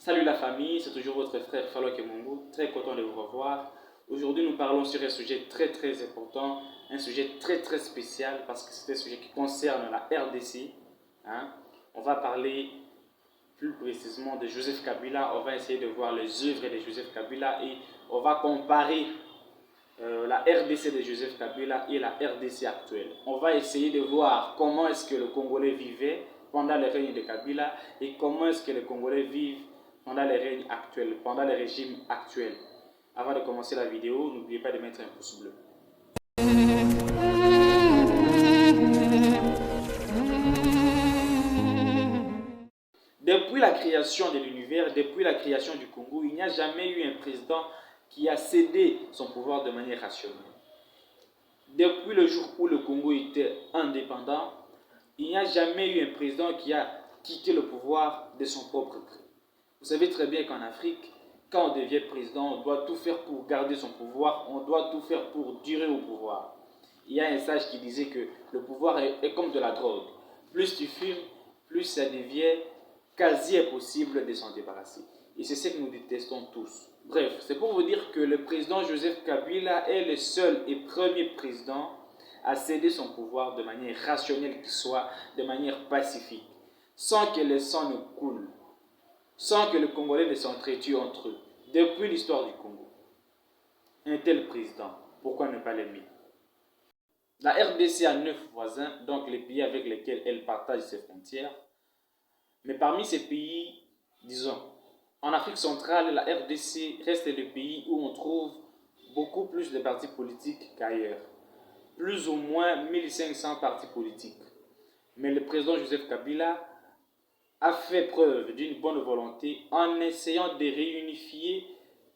Salut la famille, c'est toujours votre frère Falo Kemungu, très content de vous revoir. Aujourd'hui nous parlons sur un sujet très important, un sujet très spécial parce que c'est un sujet qui concerne la RDC. On va parler plus précisément de Joseph Kabila, on va essayer de voir les œuvres de Joseph Kabila et on va comparer la RDC de Joseph Kabila et la RDC actuelle. On va essayer de voir comment est-ce que le Congolais vivait pendant le règne de Kabila et comment est-ce que les Congolais vivent pendant les règnes actuels, pendant les régimes actuels. Avant de commencer la vidéo, n'oubliez pas de mettre un pouce bleu. Depuis la création de l'univers, depuis la création du Congo, il n'y a jamais eu un président qui a cédé son pouvoir de manière rationnelle. Depuis le jour où le Congo était indépendant, il n'y a jamais eu un président qui a quitté le pouvoir de son propre gré. Vous savez très bien qu'en Afrique, quand on devient président, on doit tout faire pour garder son pouvoir, on doit tout faire pour durer au pouvoir. Il y a un sage qui disait que le pouvoir est comme de la drogue. Plus tu fumes, plus ça devient quasi impossible de s'en débarrasser. Et c'est ce que nous détestons tous. Bref, c'est pour vous dire que le président Joseph Kabila est le seul et premier président à céder son pouvoir de manière rationnelle qui soit, de manière pacifique, sans que le sang ne coule, sans que les Congolais ne s'entretuent entre eux, depuis l'histoire du Congo. Un tel président, pourquoi ne pas l'aimer? La RDC a 9 voisins, donc les pays avec lesquels elle partage ses frontières. Mais parmi ces pays, disons, en Afrique centrale, la RDC reste le pays où on trouve beaucoup plus de partis politiques qu'ailleurs. Plus ou moins 1500 partis politiques. Mais le président Joseph Kabila a fait preuve d'une bonne volonté en essayant de réunifier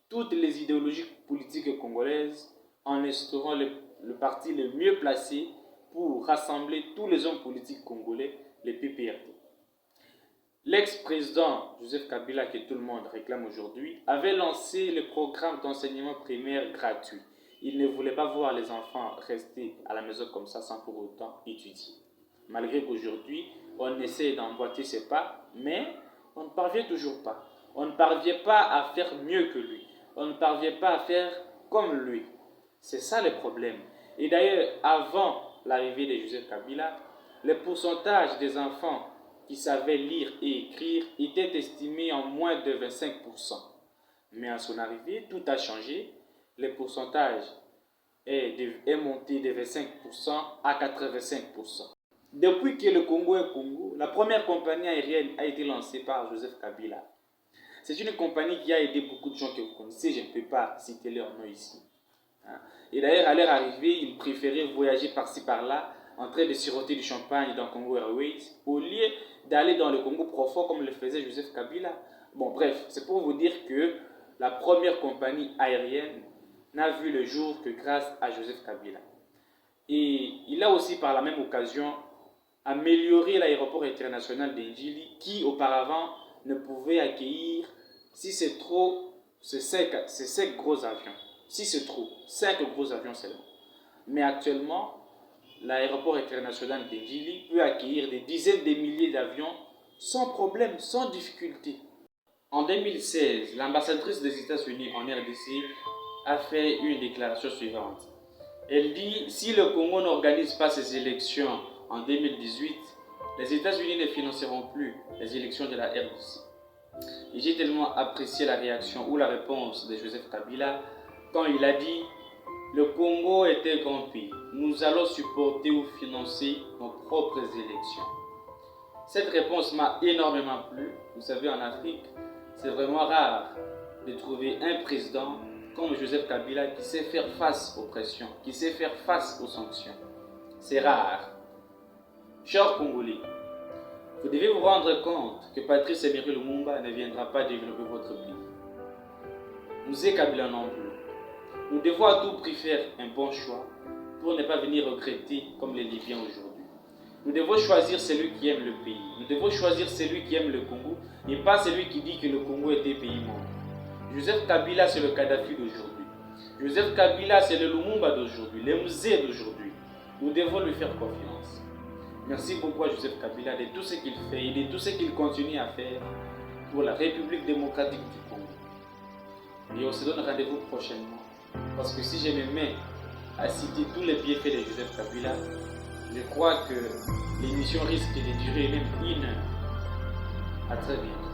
toutes les idéologies politiques congolaises en instaurant le parti le mieux placé pour rassembler tous les hommes politiques congolais, les PPRD. L'ex-président Joseph Kabila, que tout le monde réclame aujourd'hui, avait lancé le programme d'enseignement primaire gratuit. Il ne voulait pas voir les enfants rester à la maison comme ça sans pour autant étudier. Malgré qu'aujourd'hui, on essaie d'emboîter ses pas, mais on ne parvient toujours pas. On ne parvient pas à faire mieux que lui. On ne parvient pas à faire comme lui. C'est ça le problème. Et d'ailleurs, avant l'arrivée de Joseph Kabila, le pourcentage des enfants qui savaient lire et écrire était estimé en moins de 25%. Mais à son arrivée, tout a changé. Le pourcentage est monté de 25% à 85%. Depuis que le Congo est Congo, la première compagnie aérienne a été lancée par Joseph Kabila. C'est une compagnie qui a aidé beaucoup de gens que vous connaissez, je ne peux pas citer leur nom ici. Et d'ailleurs, à leur arrivée, ils préféraient voyager par-ci par-là, en train de siroter du champagne dans Congo Airways, au lieu d'aller dans le Congo profond comme le faisait Joseph Kabila. Bon, bref, c'est pour vous dire que la première compagnie aérienne n'a vu le jour que grâce à Joseph Kabila. Et il a aussi, par la même occasion, amélioré l'aéroport international d'Indjili, qui auparavant ne pouvait accueillir, si c'est trop, ces 5 gros avions. Si c'est trop, 5 gros avions seulement. Mais actuellement, l'aéroport international d'Indjili peut accueillir des dizaines de milliers d'avions sans problème, sans difficulté. En 2016, l'ambassadrice des États-Unis en RDC a fait une déclaration suivante. Elle dit, si le Congo n'organise pas ses élections en 2018, les États-Unis ne financeront plus les élections de la RDC. Et j'ai tellement apprécié la réaction ou la réponse de Joseph Kabila quand il a dit, le Congo est un grand pays, nous allons supporter ou financer nos propres élections. Cette réponse m'a énormément plu. Vous savez, en Afrique, c'est vraiment rare de trouver un président comme Joseph Kabila qui sait faire face aux pressions, qui sait faire face aux sanctions. C'est rare. Chers Congolais, vous devez vous rendre compte que Patrice Emery Lumumba ne viendra pas développer votre pays. Mzee Kabila non plus. Nous devons à tout prix faire un bon choix pour ne pas venir regretter comme les Libyens aujourd'hui. Nous devons choisir celui qui aime le pays. Nous devons choisir celui qui aime le Congo et pas celui qui dit que le Congo est un pays mort. Joseph Kabila, c'est le Kadhafi d'aujourd'hui. Joseph Kabila, c'est le Lumumba d'aujourd'hui, le Mzee d'aujourd'hui. Nous devons lui faire confiance. Merci beaucoup à Joseph Kabila de tout ce qu'il fait et de tout ce qu'il continue à faire pour la République démocratique du Congo. Et on se donne rendez-vous prochainement. Parce que si je me mets à citer tous les bienfaits de Joseph Kabila, je crois que l'émission risque de durer même 1 heure. À très bientôt.